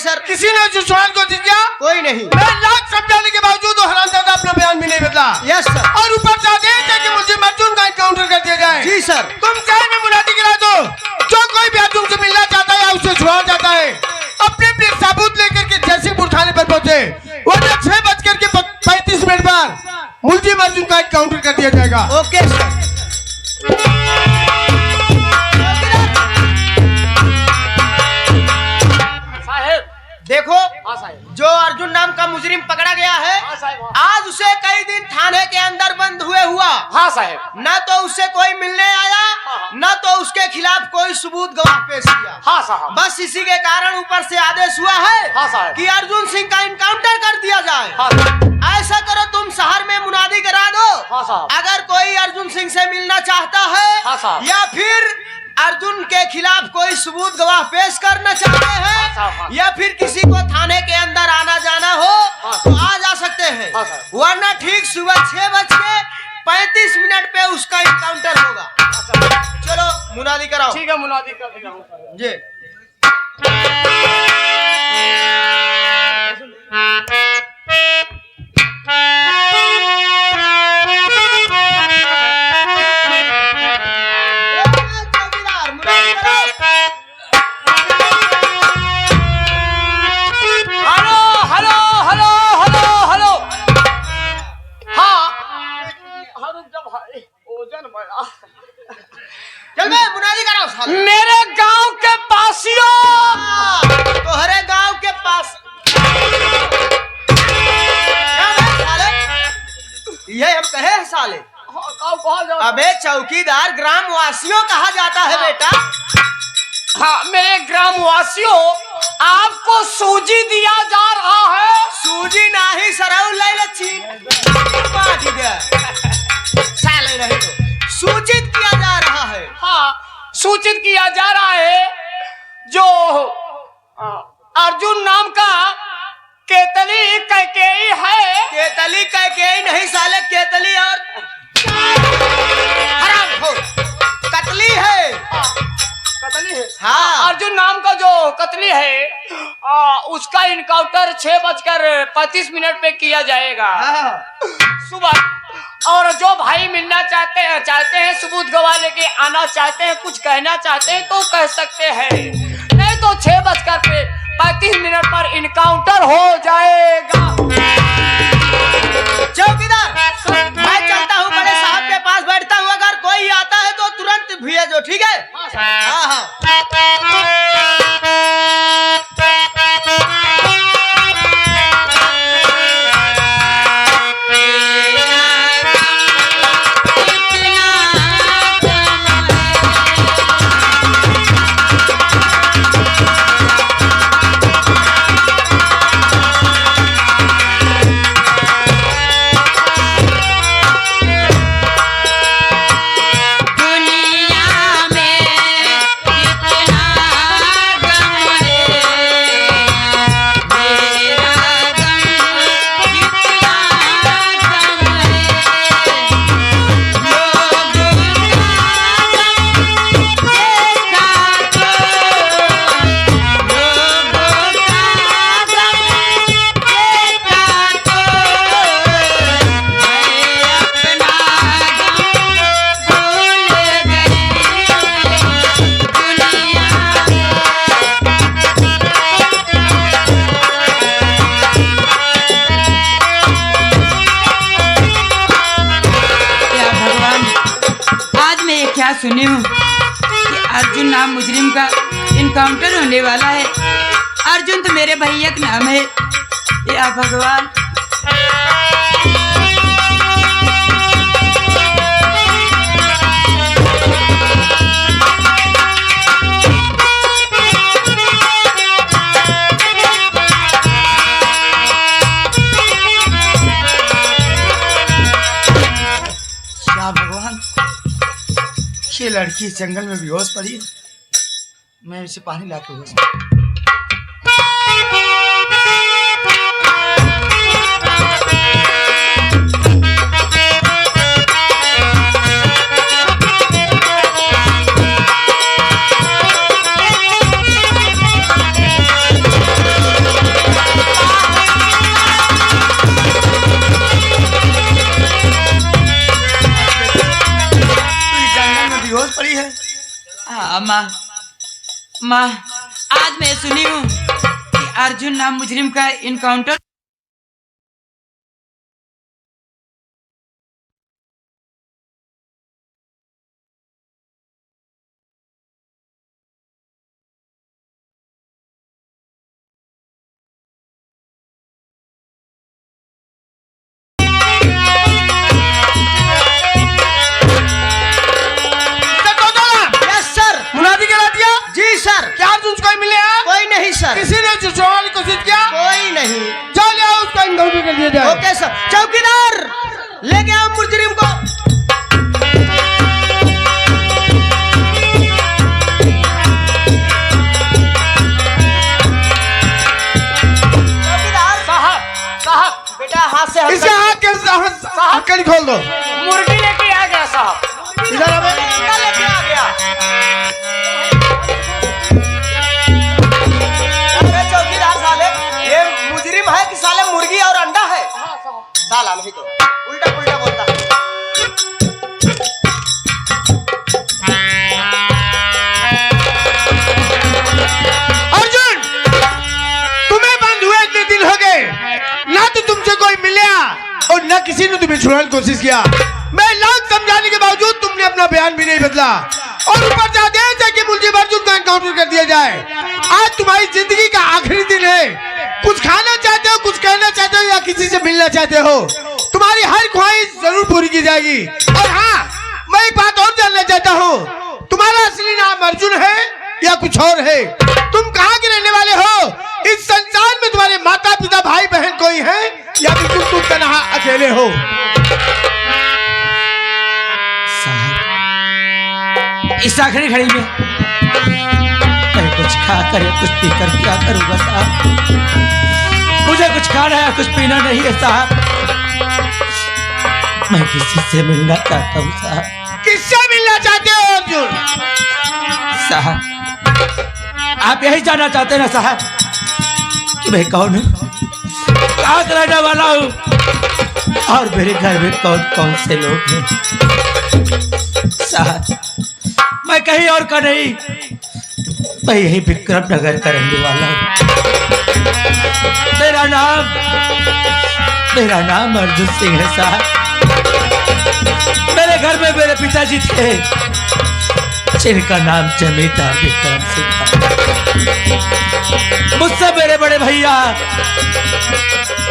Sir. किसी ने जो सवाल को दिया? कोई नहीं। मैं लाख समझाने के बावजूद वो हरामजादा अपना बयान भी नहीं बदला। Yes sir. और ऊपर से आदेश है कि मुझे अर्जुन का एनकाउंटर कर दिया जाए। जी सर। तुम चाहे में मुनादी करा दो, जो कोई भी अर्जुन से मिलना चाहता है उसे छुड़ाया जाता है। अपने अपने सबूत लेकर के जयसिंहपुर थाने पर पहुंचे, वरना 6:35 पर मुलजिम अर्जुन का एनकाउंटर कर दिया जाएगा। Okay sir. देखो, जो अर्जुन नाम का मुजरिम पकड़ा गया है, आज उसे कई दिन थाने के अंदर बंद हुए हुआ। हाँ साहब। न तो उससे कोई मिलने आया, न तो उसके खिलाफ कोई सबूत गवाह पेश किया। हाँ साहब। बस इसी के कारण ऊपर से आदेश हुआ है हाँ साहब कि अर्जुन सिंह का इनकाउंटर कर दिया जाए। हाँ ऐसा करो, तुम शहर में मुनादी करा दो। हाँ साहब। अगर कोई अर्जुन सिंह से मिलना चाहता है हाँ साहब। या फिर अर्जुन के खिलाफ कोई सबूत गवाह पेश करना चाहते हैं या फिर किसी को थाने के अंदर आना जाना हो तो आ जा सकते हैं, वरना ठीक सुबह 6:35 पे उसका इनकाउंटर होगा। चलो मुनादी कराओ। ठीक है, मुनादी कर देगा जी। मुनादी कराओ। मेरे गांव के पासियों, तोहरे गांव के पास ये हम कहे हैं साले। अबे चौकीदार ग्राम वासियों कहा जाता है बेटा। हाँ मेरे ग्राम वासियों, आपको सूजी दिया जा रहा है। सूजी नहीं सरऊ ले लच्छी साले रहे तो सूचित किया जा रहा है। हाँ सूचित किया जा रहा है, जो अर्जुन नाम का केतली कैकेयी है। केतली कैकेयी नहीं साले, केतली और हरामखोर कतली है। कतली है। हाँ। अर्जुन नाम का जो कतली है, उसका इनकाउंटर 6:35 पे किया जाएगा। हाँ। सुबह। और जो भाई मिलना चाहते हैं सबूत गवाह लेके आना चाहते हैं, कुछ कहना चाहते हैं तो कह सकते हैं, नहीं तो 6:35 पर इनकाउंटर हो जाएगा। चौकीदार मैं चलता हूँ, बड़े साहब के पास बैठता हूँ, अगर कोई आता है तो तुरंत भेजो, ठीक है? हाँ हाँ। सुनी हूँ कि अर्जुन नाम मुजरिम का इनकाउंटर होने वाला है। अर्जुन तो मेरे भैया का नाम है। या भगवान, या भगवान, ये लड़की जंगल में बेहोश पड़ी, मैं इसे पानी लाके होश। हाँ माँ, माँ आज मैं सुनी हूँ कि अर्जुन नाम मुजरिम का इनकाउंटर यस सर। मुनादी करा दिया। जी सर। क्या अर्जुन कोई मिले हैं? कोई नहीं सर। किसी ने छुड़वाने की कोशिश किया? कोई नहीं। जाओ ले आओ, उसका इनकाउंटर कर दिया जाए। Okay sir. चौकीदार लेके आओ मुजरिम को। चौकीदार साहब बेटा हाथ से इसके हाथ के हथकड़ी खोल दो। मुर्गी लेके आ गया साहब। इधर आवे। अंडा लेके आ गया। अरे चौकीदार साले, ये मुजरिम है कि साले मुर्गी और अंडा है? साला नहीं तो उल्टा पुल्टा बोलता है। अर्जुन, तुम्हें बंद हुए इतने दिन हो गए, ना तो तुमसे कोई मिला और ना किसी ने तुम्हें छुड़ाने की कोशिश किया। मैं लाख समझाने के बावजूद तुमने अपना बयान भी नहीं बदला और ऊपर जाते हैं कि मुलजिम अर्जुन का एनकाउंटर कर दिया जाए। आज तुम्हारी जिंदगी का आखिरी दिन है। कुछ खाना चाहते हो, कुछ कहना चाहते हो या किसी से मिलना चाहते हो, तुम्हारी हर ख्वाहिश जरूर पूरी की जाएगी। और हाँ, मैं एक बात और जानना चाहता हूँ, तुम्हारा असली नाम अर्जुन है या कुछ और है? तुम कहाँ के रहने वाले हो? इस संसार में तुम्हारे माता पिता भाई बहन कोई है या फिर तुम तन्हा अकेले हो? इस आखिरी घड़ी में मैं कुछ खा कर या कुछ पी कर क्या करूँगा साहब? मुझे कुछ खाना है, कुछ पीना नहीं है साहब। मैं किसी से मिलना चाहता हूँ साहब। किससे मिलना चाहते हो अर्जुन? साहब आप यही जानना चाहते हैं ना साहब कि मैं कौन हूँ, कहाँ का रहने वाला हूँ और मेरे घर में कौन कौन से लोग हैं? साहब मैं कहीं और का नहीं, मैं यही विक्रम नगर का रहने वाला हूँ। मेरा नाम अर्जुन सिंह है साहब। मेरे घर में मेरे पिताजी थे जिनका नाम जमींदार विक्रम सिंह था। मुझसे मेरे बड़े भैया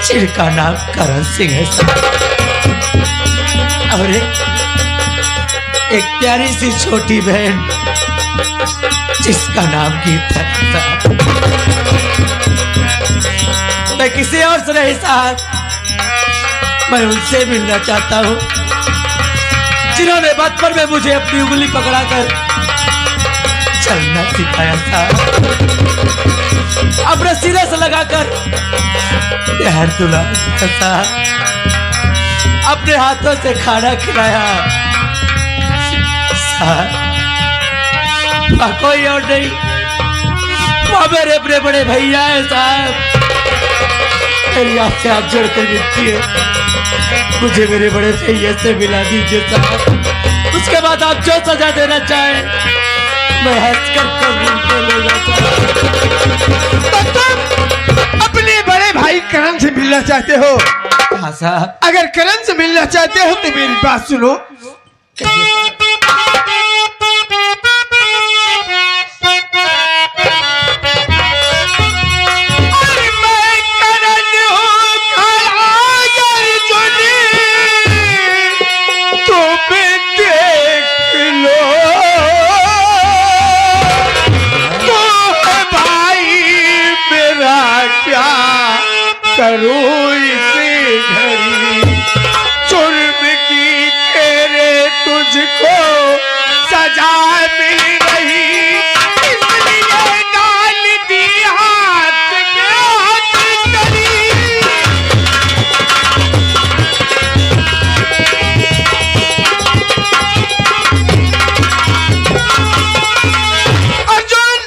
जिनका नाम करण सिंह है साहब। और एक प्यारी सी छोटी बहन जिसका नाम गीता था। मैं किसी और से नहीं साहब, मैं उनसे मिलना चाहता हूँ जिन्होंने बचपन में मुझे अपनी उंगली पकड़ाकर चलना सिखाया था, अपने सिरे से लगाकर प्यार दुलाया था, अपने हाथों से खाना खिलाया। वह कोई और नहीं, वह मेरे अपने बड़े भैया है साहब। मेरी आपसे हाथ जोड़कर विनती है, मुझे मेरे बड़े भैया से मिला दीजिए साहब। उसके बाद आप जो सजा देना चाहें मैं हंसकर कबूल कर लूंगा साहब। तुम अपने बड़े भाई करण से मिलना चाहते हो? हाँ साहब। अगर करण से मिलना चाहते हो तो मेरी बात सुनो। कहिए साहब। करूं इसी घड़ी जुर्म की तेरे तुझको सजा मिल रही, इसलिए डाल दी हाथ में हथकड़ी। अर्जुन,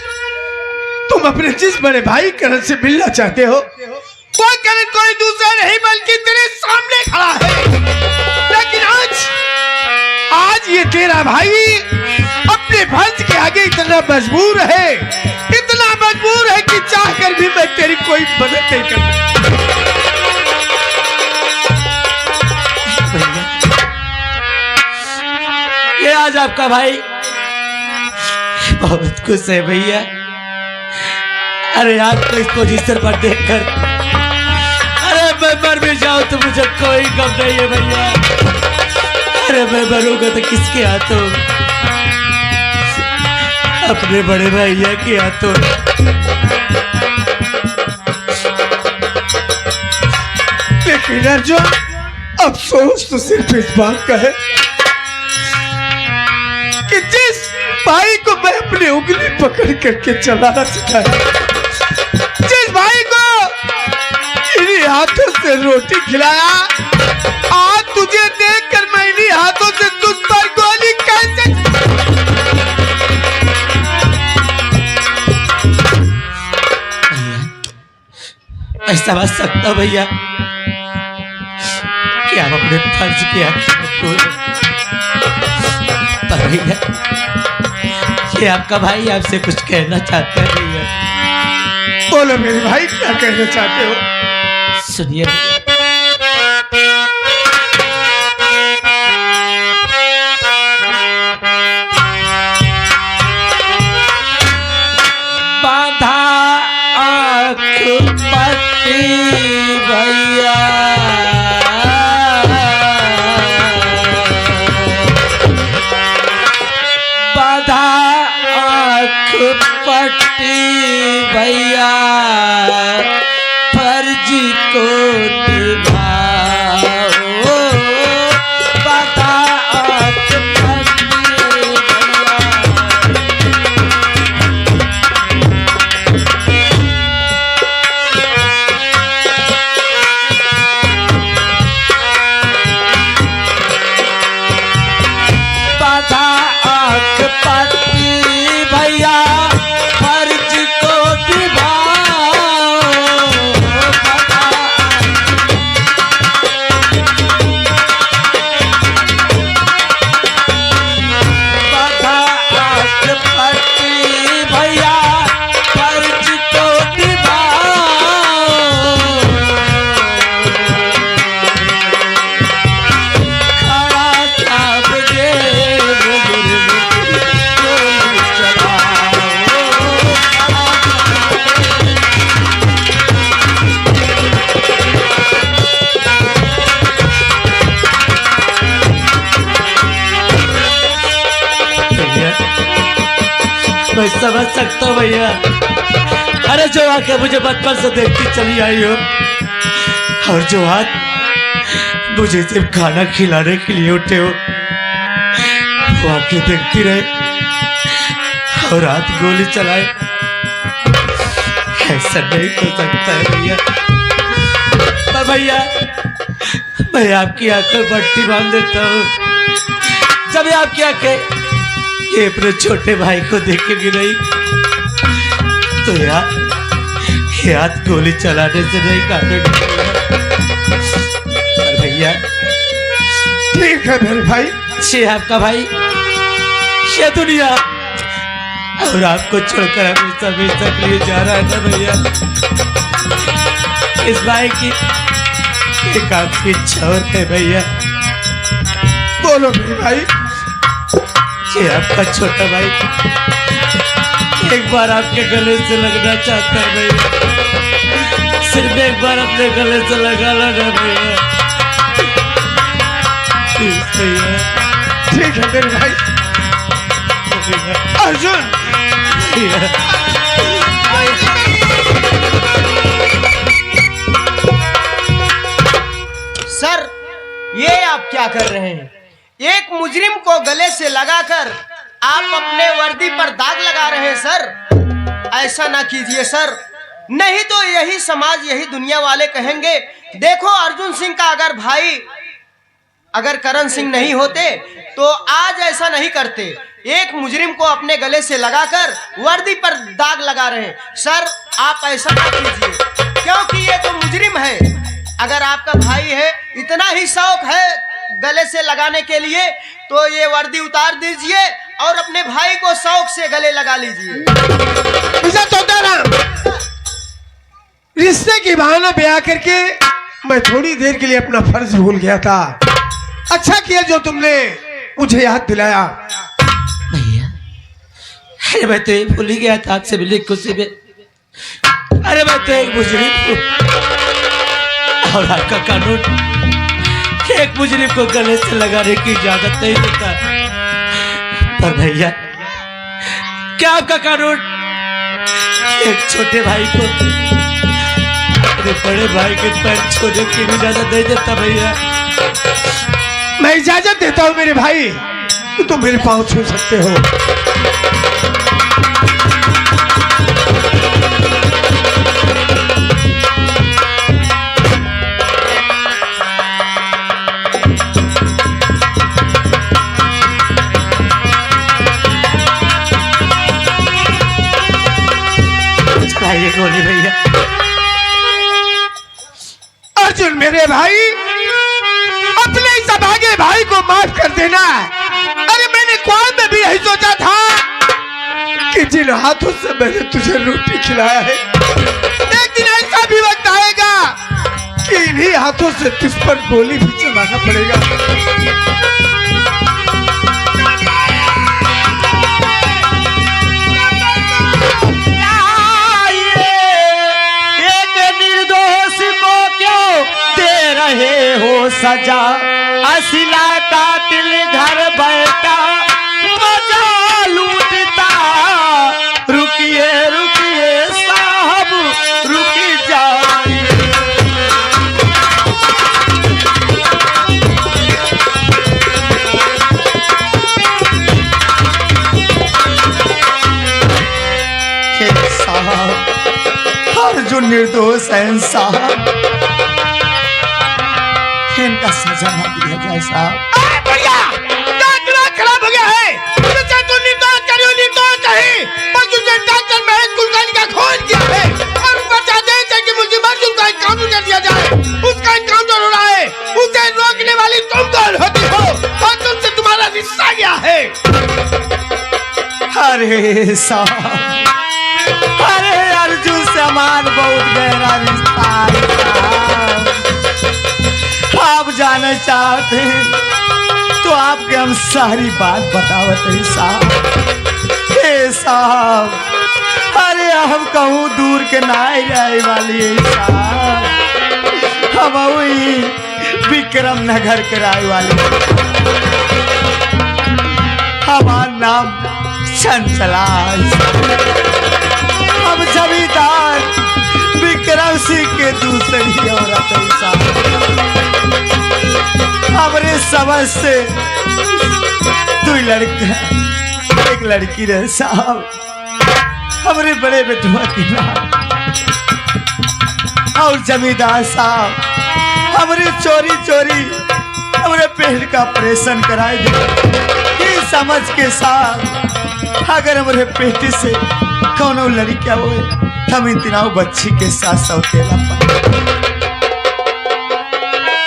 तुम अपने जिस बड़े भाई करण से मिलना चाहते हो वो करण कोई दूसरा नहीं बल्कि तेरे सामने खड़ा है। लेकिन आज ये तेरा भाई अपने अपने फर्ज के आगे इतना मजबूर है कि चाह कर भी मैं तेरी कोई मदद नहीं कर सकता। भैया, ये आज आपका भाई बहुत खुश है भैया। अरे आपको इस पोजीशन पर देखकर अरे मैं मर भी जाऊं तो मुझे कोई गम नहीं है भैया। अरे मैं मरूंगा तो किसके हाथों? अपने बड़े भैया के हाथों। लेकिन अर्जुन, अफसोस तो सिर्फ इस बात का है कि जिस भाई को मैं अपनी उंगली पकड़ करके चलाना सिखाया, जिस भाई को इन्हीं हाथों से रोटी खिलाया, आज तुझे देखकर मैं इन्हीं हाथों से तुझ पर गोली कैसे? मैं समझ सकता हूं भैया कि आप अपने फर्ज के आखिर पर भैया, ये आपका भाई आपसे कुछ कहना चाहता है भैया। बोलो मेरे भाई, क्या कहना चाहते हो? सुनिए भैया। बांधा आँख पट्टी भैया, बांधा आँख पट्टी भैया, फर्ज को निभाओ। बांधा आँख पट्टी भैया, बांधा आँख पट्टी भैया, फर्ज को निभाओ। बांधा आँख पट्टी भैया, फर्ज को निभाओ। खड़ा सामने गोली चलाओ। भैया, मैं समझ सकता हूँ भैया। अरे जो आके मुझे बचपन से देखती चली आई हो, और जो हाथ मुझे सिर्फ खाना खिलाने के लिए उठे हो, वो आके देखती रहे और हाथ गोली चलाए। ऐसा नहीं हो सकता है भैया। पर भैया, मैं आपकी आंखों में पट्टी बांध देता हूँ। जब ये आपकी आंखें ये अपने छोटे भाई को देखेंगी नहीं, तो यार ये हाथ गोली चलाने से नहीं काटेंगे। पर भैया, ठीक है मेरे भाई, ये आपका भाई, ये दुनिया और आपको छोड़कर हमेशा हमेशा के लिए जा रहा है ना भैया। इस भाई की एक आखिरी इच्छा और है भैया। बोलो मेरे भाई। ये आपका छोटा भाई एक बार आपके गले से लगना चाहता है भैया। सिर्फ एक बार अपने गले से लगा लो ना भैया। प्लीज भैया। ठीक है मेरे भाई। अर्जुन, भैया, सर, ये आप क्या कर रहे हैं? एक मुजरिम को गले से लगाकर आप अपने वर्दी पर दाग लगा रहे हैं सर। ऐसा ना कीजिए सर, नहीं तो यही समाज, यही दुनिया वाले कहेंगे, देखो अर्जुन सिंह का अगर भाई अगर करण सिंह नहीं होते तो आज ऐसा नहीं करते। एक मुजरिम को अपने गले से लगाकर वर्दी पर दाग लगा रहे हैं। सर, आप ऐसा ना कीजिए, क्योंकि ये तो मुजरिम है। अगर आपका भाई है, इतना ही शौक है गले से लगाने के लिए, तो ये वर्दी उतार दीजिए और अपने भाई को शौक से गले लगा लीजिए। मिस्टर तोताराम, रिश्ते की बहाना ब्याह करके मैं थोड़ी देर के लिए अपना फर्ज भूल गया था। अच्छा किया जो तुमने मुझे याद दिलाया। भैया अरे मैं तो ये भूल ही गया था आपसे मिलने की खुशी में। अरे मैं तो एक मुजरिम हूँ और आपका कानून एक मुजरिम को गले से लगाने की इजाजत नहीं देता। पर भैया क्या आपका कानून एक छोटे भाई को अपने बड़े भाई के पैर छूने की भी इजाजत नहीं देता? भैया मैं इजाजत देता हूँ मेरे भाई, तुम मेरे पाँव छू सकते हो। चलाइए गोली भैया। अर्जुन मेरे भाई, अपने इस अभागे भाई को माफ कर देना। अरे मैंने ख्वाब में भी यही सोचा था कि जिन हाथों से मैंने तुझे रोटी खिलाया है, एक दिन ऐसा भी वक्त आएगा कि इन्हीं हाथों से तुझ पर गोली भी चलाना पड़ेगा। एक निर्दोष को क्यों दे रहे हो सजा? असला कातिल घर बैठा मजा लूटता। रुकिए रुकिए साहब रुक जाइए। हे साहब, अर्जुन निर्दोष है साहब, इनका सजा न दिया जाए साहब। बढ़िया, दिमाग खराब हो गया है। तुझे तू निर्दोष करी हो, निर्दोष कहीं, पर तुझे डॉक्टर महेश कुलकर्णी का खून किया है और ऊपर चाहते हैं कि मुझे अर्जुन का एनकाउंटर कर दिया जाए। उसका एनकाउंटर हो रहा है, उसे रोकने वाली तुम कौन होती हो और तुमसे तुम्हारा रिश्ता क्या है? अरे साहब, अरे अर्जुन से हमारा बहुत गहरा रिश्ता है साहब। आप जाना चाहते हैं तो आपके हम सारी बात बतावत है साहब। हे साहब, अरे हम कहूँ दूर के नाई जाए वाली है साहब। हम वही विक्रम नगर के राय वाले, हमारा नाम चंचला। हम जमींदार विक्रम सिंह के दूसरी औरत है साहब। हमारे समझ से दो लड़का एक लड़की रहे साहब। हमारे बड़े बेटुआ के नाम और जमींदार साहब हमारे चोरी चोरी हमारे पेट का ऑपरेशन कराए दे। ये समझ के साथ अगर हमारे पेटी से कौनो लड़कियां हुए, हम इतना बच्ची के साथ सौतेला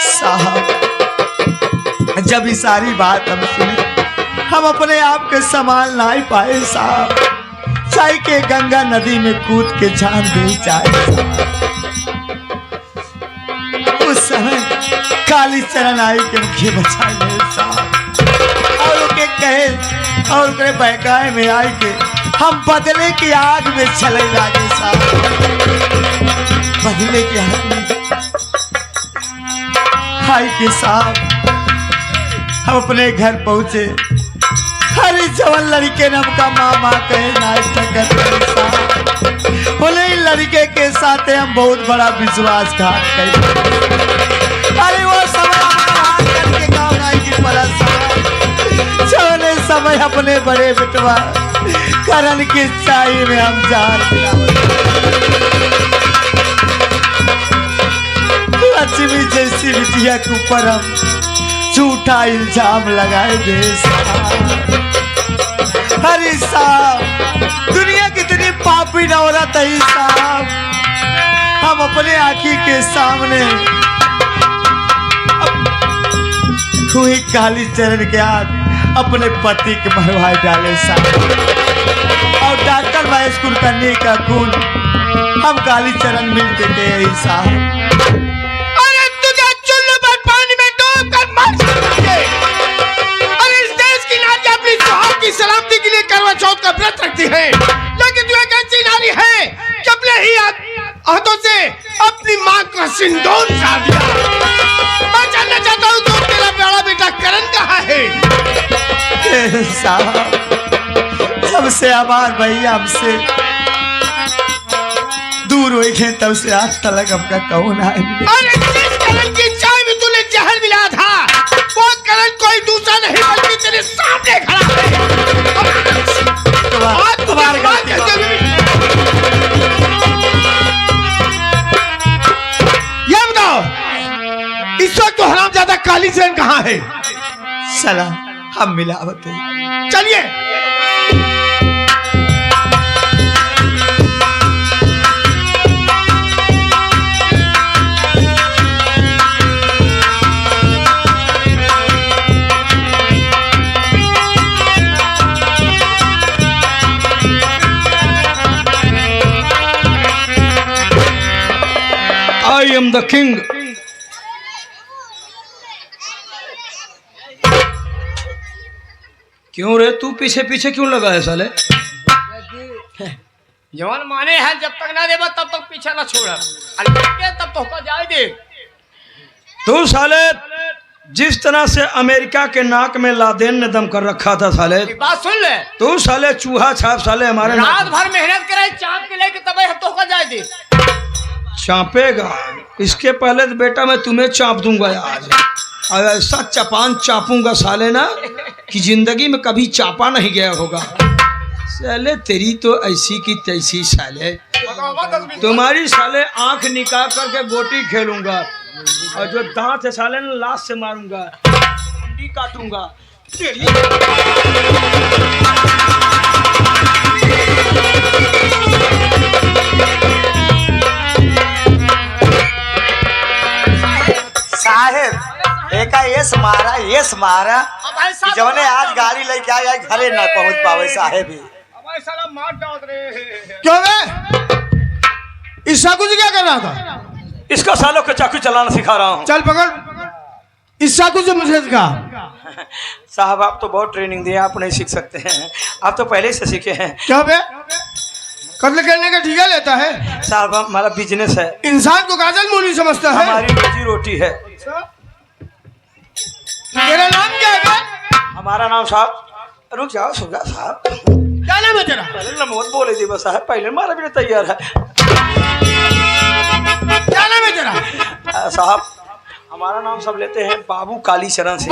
साहब। जब ये सारी बात हम सुने, हम अपने आप के संभाल ना ही पाए साहब। चाहे के गंगा नदी में कूद के जान दे जाए। उस समय काली चरण आई के मुझे बचा ले साहब और उनके कहे और उनके बहकाए में आई के हम बदले की आग में चले लागे साहब। बदले की आग में आई के साहब हम अपने घर पहुंचे। हरी जवन लड़के ने हमका मामा कहे बोले लड़के के साथ हम बहुत बड़ा विश्वासघात कर। अरे वो समय करके गाँव नाई की चौने समय अपने बड़े बेटवा करण की चाई में हम जान लक्ष्मी जैसी बिटिया के ऊपर हम झूठा इल्जाम लगाए दे साहब। अरे साहब दुनिया कितनी पापी औरत है साहब। हम अपने आँखी के सामने हुई काली चरण के हाथ अपने पति के मरवाए डाले साहब। और डॉक्टर महेश कुलकर्णी का खून हम कालीचरण मिल के गए साहब। अरे तुझे चुल्लू पर पानी में डूब कर मर जाएंगे। अरे इस देश की नारी अपनी सुहाग की सलामती के लिए करवा चौथ का व्रत रखती है, लेकिन तू एक ऐसी नारी है कि अपने ही हाथों से अपनी माँ का सिंदूर साध दिया। मैं जानना चाहता हूँ तो तेरा बड़ा बेटा करण कहाँ है? साहब जब से हमार भैया हमसे दूर हुई है तब से आज तक हमका कौन आए। अरे जिस करण की चाय में तूने जहर मिला था वो करण कोई दूसरा नहीं बल्कि तेरे सामने खड़ा है। ये बताओ इस वक्त तो हरामजादा कालीचरण कहाँ है? सला हम मिलावत है। चलिए I am the king. क्यों रे तू पीछे पीछे क्यों लगा है साले? जवान माने हैं जब तक ना देवा तब तक पीछे ना छोड़ा, तब तो होकर जाए दे। तू साले जिस तरह से अमेरिका के नाक में लादेन ने दम कर रखा था साले, बात सुन ले। तू साले चूहा छाप साले हमारे रात भर मेहनत करे चाँप के लेके तब तो होकर जाए दे। चापेगा इसके पहले तो बेटा मैं तुम्हें चाप दूंगा आज, और ऐसा चपान चापूंगा साले ना कि जिंदगी में कभी चापा नहीं गया होगा। साले तेरी तो ऐसी की तैसी साले, तुम्हारी साले आंख निकाल करके गोटी खेलूंगा और जो दांत है साले ना लाश से मारूंगा, अंडी काटूंगा तेरी। साहेब एका यस मारा कि जवने आज गाड़ी लेके आया घरे ना पहुंच पावे साहेब ही। क्यों बे? इस चाकू से क्या कर रहा था? इसका सालों के चाकू चलाना सिखा रहा हूँ। चल पकड़ इस चाकू से मुझे सिखा। साहब आप तो बहुत ट्रेनिंग दिए, आप नहीं सीख सकते हैं, आप तो पहले से सीखे हैं। क्या बे? कत्ल करने का ठेका लेता है? साहब हमारा बिजनेस है, इंसान को काजल मूली समझता है। हमारी रोजी रोटी है। तेरा नाम क्या है बे? हमारा नाम साहब, रुक जाओ सुगा साहब, क्या नाम है तेरा? पहले नमोद बोले दी बस साहब, पहले मारा भी तैयार है। क्या नाम है तेरा? साहब हमारा नाम सब लेते हैं बाबू कालीचरण से।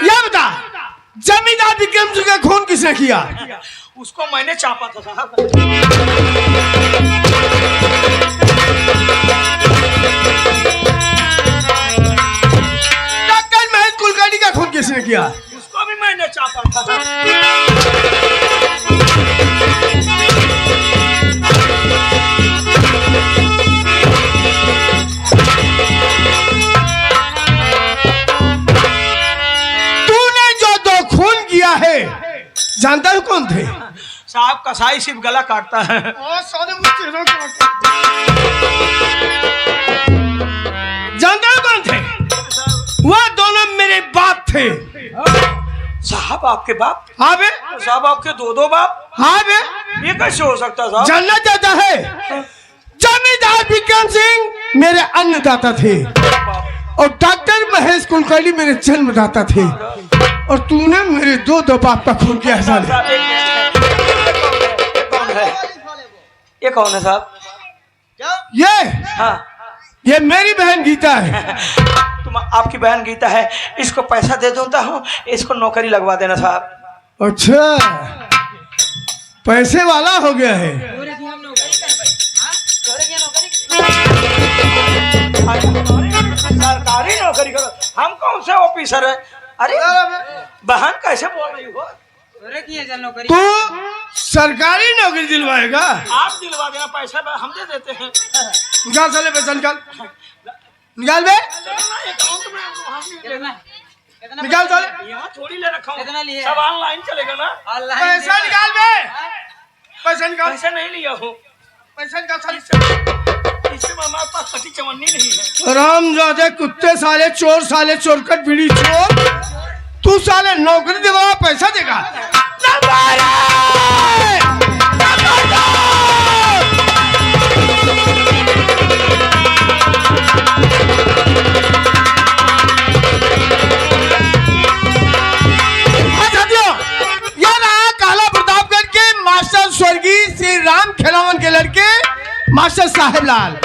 ये बता जमींदार विक्रम सिंह का खून किसने किया? उसको मैंने चापा था साहब। डॉक्टर महेश कुलकर्णी का खून किसने किया? उसको भी मैंने चापा था। तूने जो दो खून किया है जानता है कौन थे? साहब कसाई सिर्फ गला काटता है। जानता है कौन थे? वह दोनों मेरे बाप थे। साहब आपके बाप? हाँ बे। साहब आपके दो बाप? हाँ बे। ये कैसे हो सकता साहब? जानना चाहता है? जमींदार विक्रम सिंह मेरे अन्नदाता थे और डॉक्टर महेश कुलकर्णी मेरे जन्मदाता थे, और तूने मेरे दो बाप का खून किया साले। ये कौन है साहब? ये हाँ ये मेरी बहन गीता है। तुम आपकी बहन गीता है, इसको पैसा दे दूंगा हूँ, इसको नौकरी लगवा देना साहब। अच्छा पैसे वाला हो गया है। सरकारी नौकरी करो, हम कौन से ऑफिसर है? अरे बहन कैसे बोल रही हो? तू सरकारी नौकरी दिलवाएगा? आप दिलवा देना, पैसा हम दे देते हैं। निकाल साले पैसा निकाल, निकाल बे, अकाउंट में वहाँ से देना। निकाल साले यहाँ थोड़ी ले रखा हूँ, सब ऑनलाइन चलेगा ना। पैसा निकाल बे, पैसा निकाल, पैसा नहीं लिया हूँ, पैसा निकाल साले। इससे हमारे पास कटी चवन्नी नहीं है। रामजादे कुत्ते साले चोरकट बीड़ी चोर, तू साले नौकरी दिलवा पैसा देगा? स्वर्गीय श्री राम खेलावन के लड़के मास्टर साहेब लाल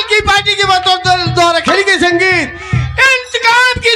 की पार्टी के द्वारा खेली गई संगीत इंतकाम की